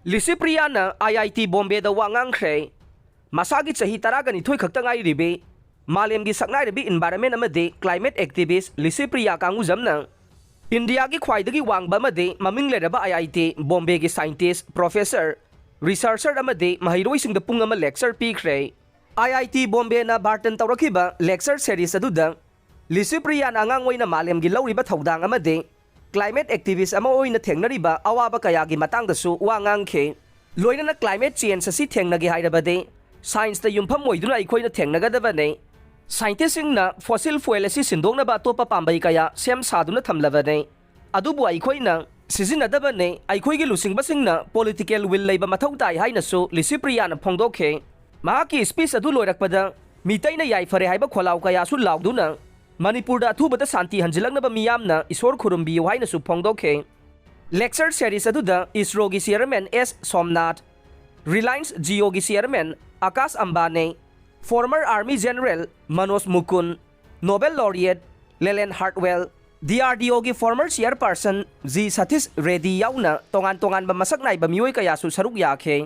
Licypriyana IIT Bombay da wa Nangkhre masagi chahi taragani thoi khakta ngai ribe malemgi saknai ribe environment amade climate activist Licypriya kangu jamna India gi khwaidagi wangba amade maming leraba IIT Bombay gi scientist professor researcher amade mahairoi sing da pung ama lecture pikre IIT Bombay na bartan tawrakiba lecture series aduda Licypriyana angangoina malemgi lawriba thaudang amade climate activist ama oina thengnariba awaba kayagi matangdasu wa ngangkhe loinana climate change asi thengnagi hairabade science ta yumpham moiduna aikoina thengnagadabane scientist singna fossil fuel asi sindongna ba topa pambai kaya sem saduna thamlabane adubu aikoina sizinadabane aikoigi lusingba singna political will leiba mathau tai haina su Licypriyana phongdokhe mahaki speech adu loirakpada mitaina yai fare haiba kholaw kaya su lauduna Manipur da thubata santi hanjilaknaba miyamna isor khurumbi haina su phongdokhe lecture series aduda ISRO gi chairman S Somnath Reliance Jio gi chairman Akash Ambane former army general Manoj Mukund Nobel laureate Leland Hartwell DRDO gi former chairperson G Satish Reddy yauna tongan ba masak nai ba mioi kaya su saruk yakhe